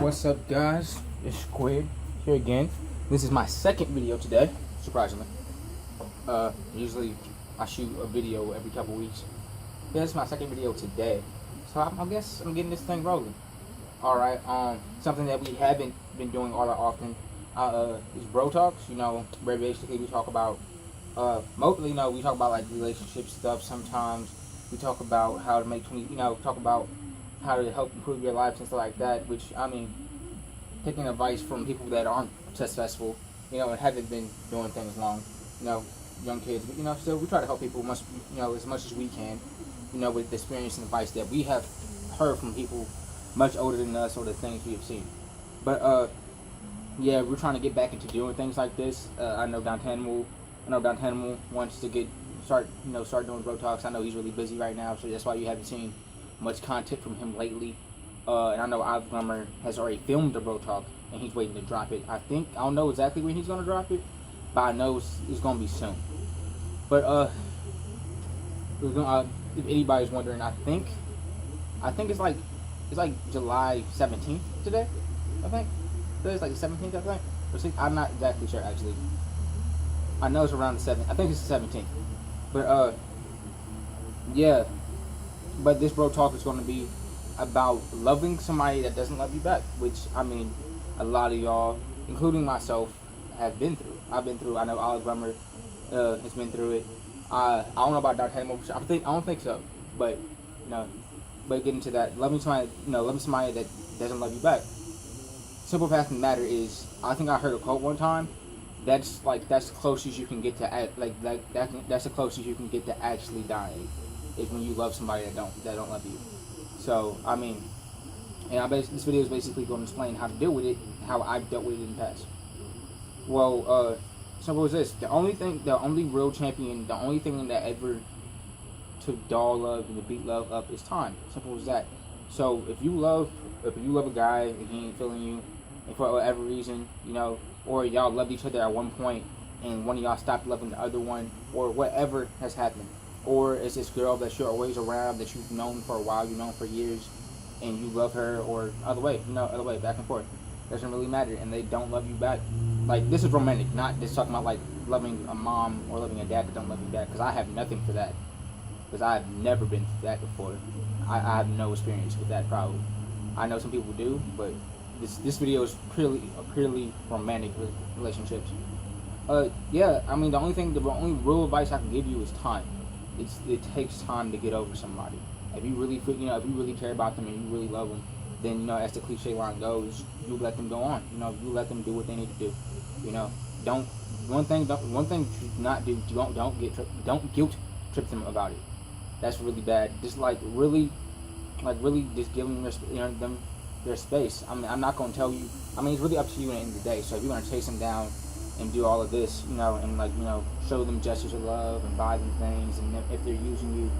What's up, guys? It's Squid here again. This is my second video today, surprisingly. Usually I shoot a video every couple weeks. This is my second video today, so I guess I'm getting this thing rolling. All right. Something that we haven't been doing all that often is bro talks. Where basically we talk about mostly, we talk about like relationship stuff. Sometimes we talk about how to make talk about how to help improve your life and stuff like that, which, taking advice from people that aren't successful, and haven't been doing things long, young kids, but, still we try to help people as much as we can, with the experience and advice that we have heard from people much older than us or the things we have seen. But, yeah, we're trying to get back into doing things like this. I know Downtown wants to start doing bro talks. I know he's really busy right now, so that's why you haven't seen much content from him lately. And I know OliveGrummer has already filmed a bro talk and he's waiting to drop it. I don't know exactly when he's gonna drop it, but I know it's gonna be soon. But if anybody's wondering, I think it's like July 17th today. I think today's like the 17th. I think. I'm not exactly sure actually. I know it's around the 7th. I think it's the 17th. But yeah. But this bro talk is going to be about loving somebody that doesn't love you back, which, a lot of y'all, including myself, have been through. I know OliveGrummer has been through it. I don't know about Downtown. I don't think so. But, but getting to that, loving somebody that doesn't love you back. Simple fact of the matter is, I think I heard a quote one time. That's the closest you can get to that's the closest you can get to actually dying. Is when you love somebody that don't love you. So this video is basically going to explain how to deal with it, how I've dealt with it in the past. Well, simple as this: the only real champion, the only thing that ever to doll love and to beat love up is time. Simple as that. So if you love a guy and he ain't feeling you, and for whatever reason, or y'all loved each other at one point and one of y'all stopped loving the other one, or whatever has happened. Or is this girl that you're always around, that you've known for a while, you've known for years, and you love her, or other way, back and forth. Doesn't really matter, and they don't love you back. Like, this is romantic, not just talking about, like, loving a mom or loving a dad that don't love you back, because I have nothing for that. Because I have never been through that before. I have no experience with that problem. I know some people do, but this video is purely romantic relationships. Yeah, the only real advice I can give you is time. It takes time to get over somebody. If you really care about them and you really love them, then as the cliche line goes, you let them go on. You let them do what they need to do. One thing to not do. Don't guilt trip them about it. That's really bad. Just really just giving them their space. I'm not gonna tell you. It's really up to you at the end of the day. So if you're gonna chase them down and do all of this, and show them gestures of love and buy them things, and if they're using you,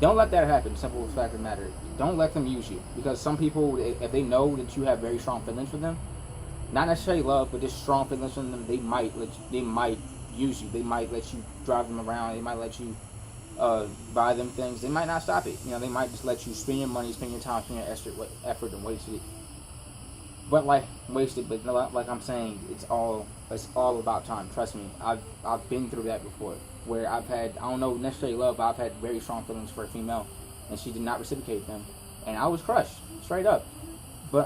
don't let that happen. Simple fact of the matter. Don't let them use you, because some people, if they know that you have very strong feelings for them, not necessarily love, but just strong feelings for them, they might use you. They might let you drive them around. They might let you buy them things. They might not stop it. They might just let you spend your money, spend your time, spend your extra effort, and waste it. But like I'm saying, it's all about time. Trust me, I've been through that before, where I've had, I don't know necessarily love, but I've had very strong feelings for a female, and she did not reciprocate them, and I was crushed straight up. But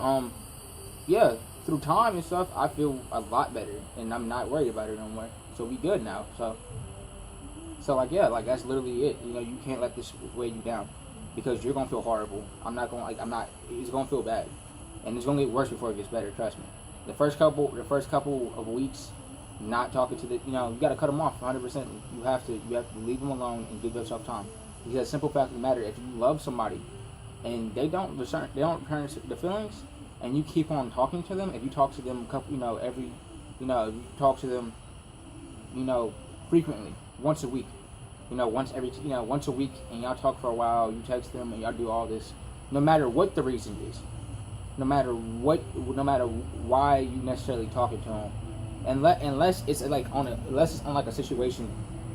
yeah, through time and stuff, I feel a lot better, and I'm not worried about it no more. So we good now. So that's literally it. You can't let this weigh you down, because you're gonna feel horrible. It's gonna feel bad. And it's gonna get worse before it gets better. Trust me. The first couple of weeks, not talking to you gotta cut them off 100%. You have to leave them alone and give yourself time. Because simple fact of the matter, if you love somebody and they don't return the feelings, and you keep on talking to them, if you talk to them talk to them, frequently, once a week, once a week, and y'all talk for a while, you text them and y'all do all this, no matter what the reason is. No matter why you necessarily talking to them, unless it's on a situation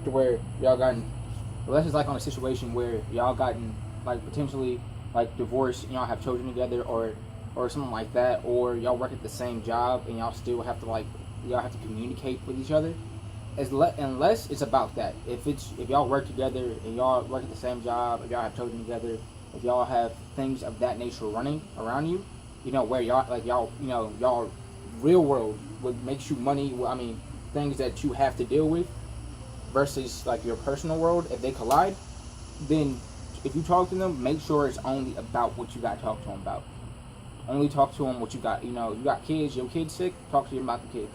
to where y'all gotten, unless it's on a situation where y'all gotten potentially divorced and y'all have children together, or or something like that, or y'all work at the same job and y'all still have to y'all have to communicate with each other. Unless it's about that. If y'all work together and y'all work at the same job, if y'all have children together, if y'all have things of that nature running around you, where y'all real world what makes you money. I mean, things that you have to deal with versus like your personal world. If they collide, then if you talk to them, make sure it's only about what you got to talk to them about. Only talk to them what you got. You got kids. Your kid's sick. Talk to them about the kids.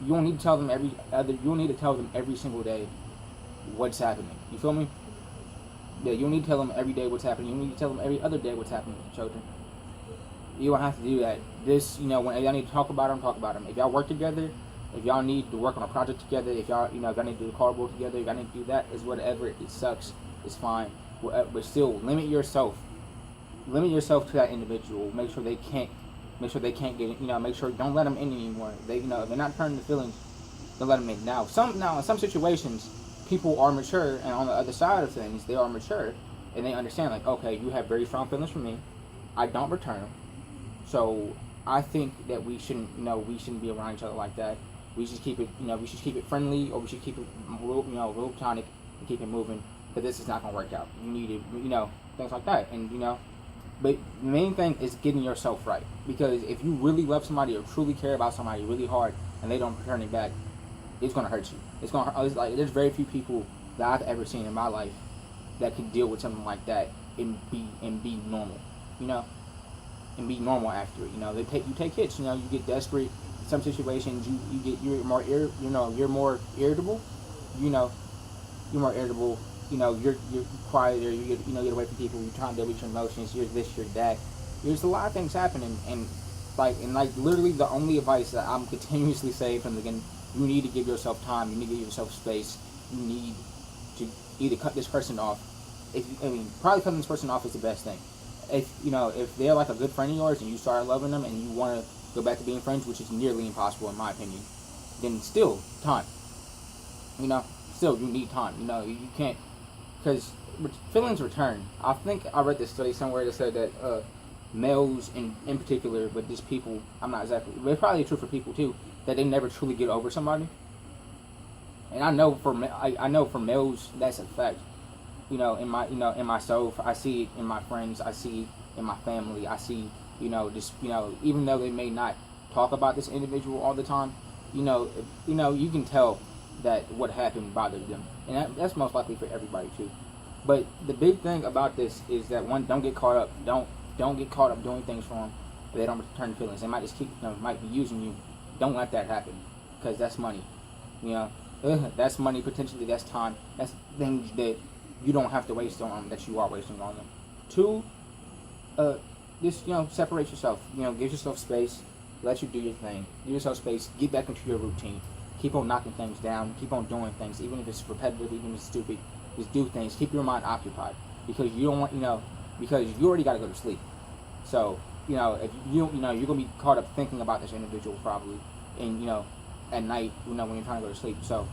You don't need to tell them You don't need to tell them every single day what's happening. You feel me? Yeah, you don't need to tell them every day what's happening. You need to tell them every other day what's happening with your children. You don't have to do that. When y'all need to talk about them, talk about them. If y'all work together, if y'all need to work on a project together, if y'all need to do the cardboard together, if y'all need to do that, is whatever. It sucks. It's fine. But still, limit yourself to that individual. Make sure they can't get, make sure don't let them in anymore. If they're not turning the feelings, don't let them in. Now in some situations, people are mature, and on the other side of things, they are mature, and they understand, like, okay, you have very strong feelings for me, I don't return them, so I think that we shouldn't be around each other like that. We should keep it friendly, or we should keep it real platonic, and keep it moving, because this is not going to work out. You need to, things like that, and but the main thing is getting yourself right. Because if you really love somebody or truly care about somebody really hard and they don't return it back, it's gonna hurt you. It's like there's very few people that I've ever seen in my life that can deal with something like that and be normal. And be normal after it. You take hits. You get desperate. In some situations, you're more irritable. You're more irritable. You're quieter, you get away from people, you're trying to deal with your emotions, you're this, you're that. There's a lot of things happening, and literally the only advice that I'm continuously saying from the beginning, you need to give yourself time, you need to give yourself space, you need to either cut this person off. Probably cutting this person off is the best thing. If they're like a good friend of yours and you start loving them and you want to go back to being friends, which is nearly impossible in my opinion, then still, time. Still, you need time. You can't, because feelings return. I think I read this study somewhere that said that males in particular, but just people, I'm not exactly, but it's probably true for people too, that they never truly get over somebody. And I know for males that's a fact. In myself, I see it in my friends, I see it in my family, I see, even though they may not talk about this individual all the time, you can tell that what happened bothered them, and that's most likely for everybody too. But the big thing about this is that one, don't get caught up. Don't get caught up doing things for them, but they don't return feelings. They might just might be using you. Don't let that happen, because that's money. That's money potentially. That's time. That's things that you don't have to waste on them, that you are wasting on them. Two, just separate yourself. Give yourself space. Let you do your thing. Give yourself space. Get back into your routine. Keep on knocking things down. Keep on doing things, even if it's repetitive, even if it's stupid. Just do things. Keep your mind occupied, because you don't want because you already got to go to sleep. So if you're gonna be caught up thinking about this individual probably, and at night when you're trying to go to sleep. So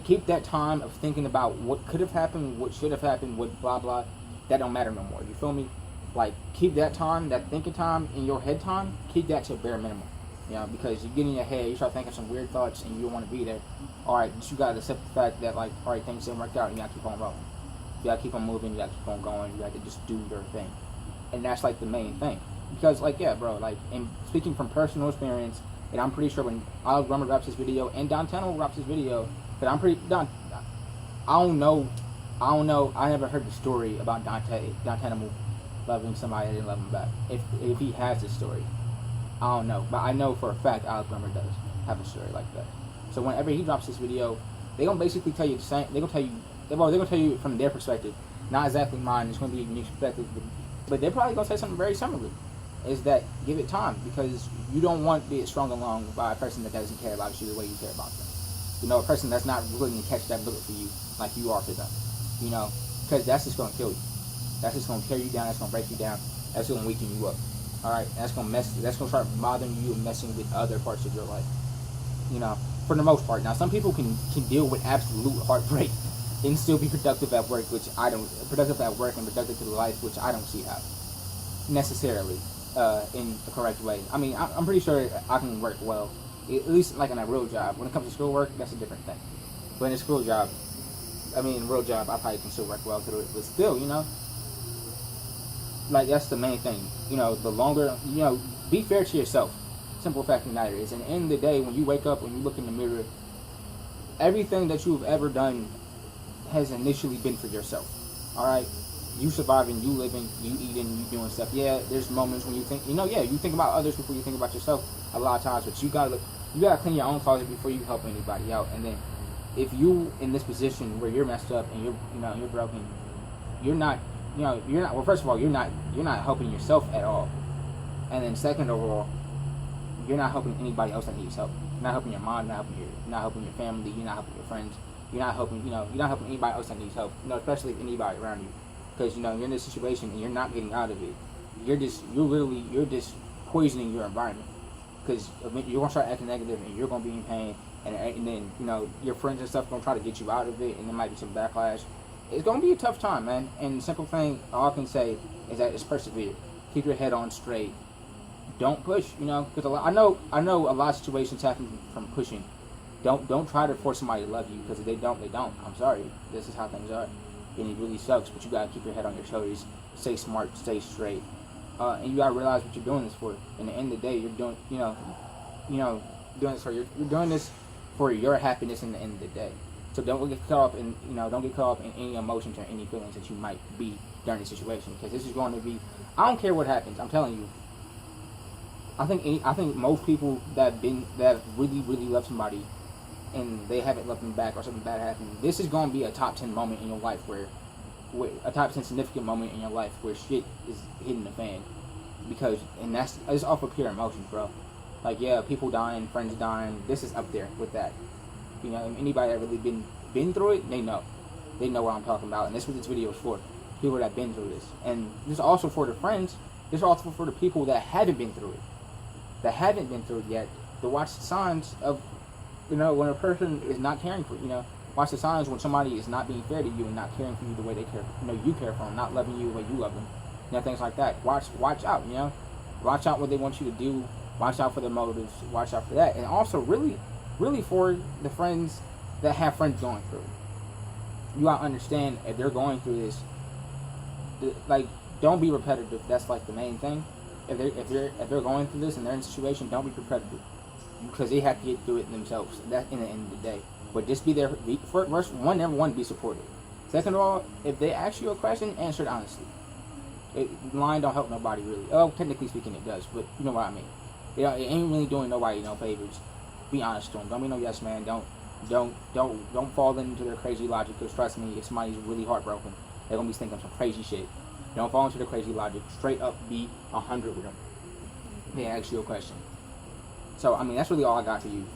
keep that time of thinking about what could have happened, what should have happened, what blah blah. That don't matter no more. You feel me? Like, keep that time, that thinking time in your head time. Keep that to a bare minimum. Because you get in your head, you start thinking some weird thoughts, and you don't want to be there. Alright, but you gotta accept the fact that, alright, things didn't work out, and you gotta keep on rolling. You gotta keep on moving, you gotta keep on going, you gotta just do your thing. And that's, the main thing. Because, yeah, bro, and speaking from personal experience, and I'm pretty sure when OliveGrummer drops this video, and Dontana drops this video, but I'm pretty, I don't know, I never heard the story about Dontana loving somebody that didn't love him back. If he has this story. I don't know, but I know for a fact OliveGrummer does have a story like that. So whenever he drops this video, they gonna basically tell you the same. They're gonna tell you from their perspective, not exactly mine. It's gonna be a unique perspective, but they're probably gonna say something very similar. Is that give it time, because you don't want to be strung along by a person that doesn't care about you the way you care about them. A person that's not willing to catch that bullet for you like you are for them. Because that's just gonna kill you. That's just gonna tear you down. That's gonna break you down. That's gonna weaken you up. Alright, that's gonna start bothering you and messing with other parts of your life. For the most part. Now, some people can deal with absolute heartbreak and still be productive at work, which I don't. Productive at work and productive to life, which I don't see how necessarily. in the correct way. I mean, I'm pretty sure I can work well, at least like in a real job. When it comes to schoolwork, that's a different thing. But in a school job, I mean, real job, I probably can still work well through it. But still, like that's the main thing. The longer, be fair to yourself. Simple fact of the matter is, at the end of the day, when you wake up, when you look in the mirror, everything that you've ever done has initially been for yourself. All right, you surviving, you living, you eating, you doing stuff. Yeah, there's moments when you think, you think about others before you think about yourself a lot of times. But you gotta clean your own closet before you help anybody out. And then, if you in this position where you're messed up and you're broken, you're not. Well, first of all, you're not helping yourself at all. And then second overall, you're not helping anybody else that needs help. You're not helping your mom, you're not helping your family, you're not helping your friends, you're not helping anybody else that needs help. Especially anybody around you, because you're in this situation and you're not getting out of it. You're just poisoning your environment, because you're gonna start acting negative and you're gonna be in pain, and then your friends and stuff gonna try to get you out of it, and there might be some backlash. It's gonna be a tough time, man. And the simple thing all I can say is that it's persevere. Keep your head on straight. Don't push, because I know a lot of situations happen from pushing. Don't try to force somebody to love you, because if they don't. I'm sorry. This is how things are, and it really sucks. But you gotta keep your head on your shoulders. Stay smart. Stay straight. And you gotta realize what you're doing this for. In the end of the day, you're doing, doing this for you're doing this for your happiness. In the end of the day. So don't get caught up in any emotions or any feelings that you might be during the situation, because this is going to be. I don't care what happens. I'm telling you. I think most people that really really love somebody, and they haven't loved them back or something bad happened. This is going to be a top 10 moment in your life where a top 10 significant moment in your life where shit is hitting the fan, and it's off of pure emotions, bro. Like, yeah, people dying, friends dying. This is up there with that. Anybody that really been through it, they know what I'm talking about, and that's what this video is for. People that been through this, and this is also for the friends. This is also for the people that haven't been through it, yet, to watch the signs of, when a person is not caring for watch the signs when somebody is not being fair to you and not caring for you the way they care, you care for them, not loving you the way you love them, things like that. Watch out, watch out what they want you to do. Watch out for their motives. Watch out for that, and also really for the friends that have friends going through. You gotta understand, if they're going through this, don't be repetitive. That's like the main thing. If they're going through this and they're in a situation, don't be repetitive, because they have to get through it themselves. That's in the end of the day. But just be there. First, number one, be supportive. Second of all, if they ask you a question, answer it honestly. Lying don't help nobody really. Oh, technically speaking, it does, but you know what I mean. It ain't really doing nobody no favors. Be honest to them. Don't be no yes man. Don't fall into their crazy logic. Because trust me, if somebody's really heartbroken, they're gonna be thinking some crazy shit. Don't fall into the crazy logic. Straight up, be 100 with them. They ask you a question. So I mean, that's really all I got for you.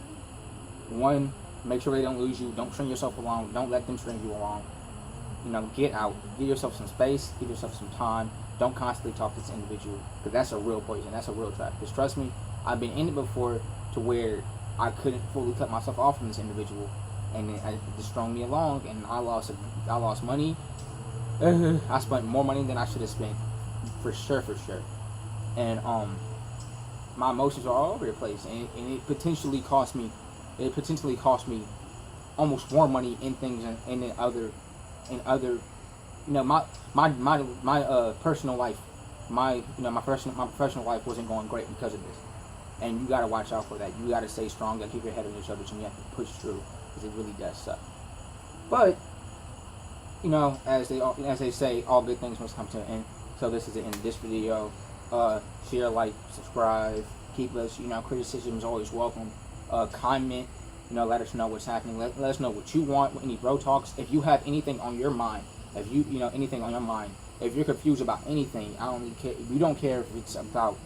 One, make sure they don't lose you. Don't string yourself along. Don't let them string you along. Get out. Give yourself some space. Give yourself some time. Don't constantly talk to this individual, because that's a real poison. That's a real trap. Because trust me, I've been in it before, to where I couldn't fully cut myself off from this individual, and it just strung me along, and I lost money. I spent more money than I should have spent, for sure. And my emotions are all over the place, and it potentially cost me. Almost more money in things and in other. My personal life, my professional life wasn't going great because of this, and you gotta watch out for that. You gotta stay strong. You gotta keep your head on your shoulders, and you have to push through, because it really does suck. But as they say, all good things must come to an end. So this is the end of this video. Share, like, subscribe. Keep us. Criticism is always welcome. Comment. Let us know what's happening. Let us know what you want. Any bro talks. If you have anything on your mind, anything on your mind, if you're confused about anything, I don't really care. We don't care if it's about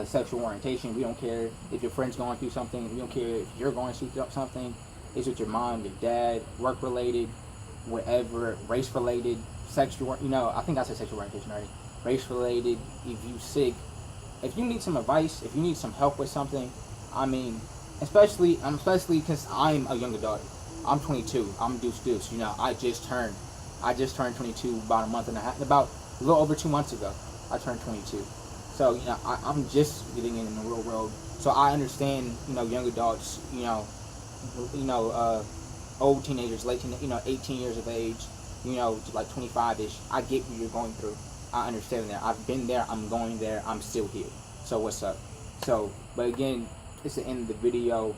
sexual orientation. We don't care if your friend's going through something. We don't care if you're going through something. It's with your mom, your dad, work related, whatever, race related, sexual. I think I said sexual orientation already. Race related. If you sick, if you need some advice, if you need some help with something, I mean. Especially because I'm a young adult. I'm 22. I'm deuce. I just turned 22 about a month and a half, about a little over 2 months ago. I turned 22. So I'm just getting in the real world. So I understand, young adults, you know, uh, old teenagers, late 18 years of age, to like 25-ish. I get what you're going through. I understand that. I've been there. I'm going there. I'm still here. So what's up? So, but again, it's the end of the video.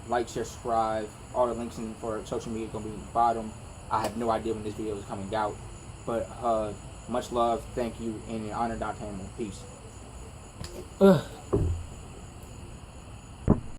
Like, share, subscribe. All the links for social media are gonna be in the bottom. I have no idea when this video is coming out, but much love, thank you, and an honor, Dr. Hamill. Peace.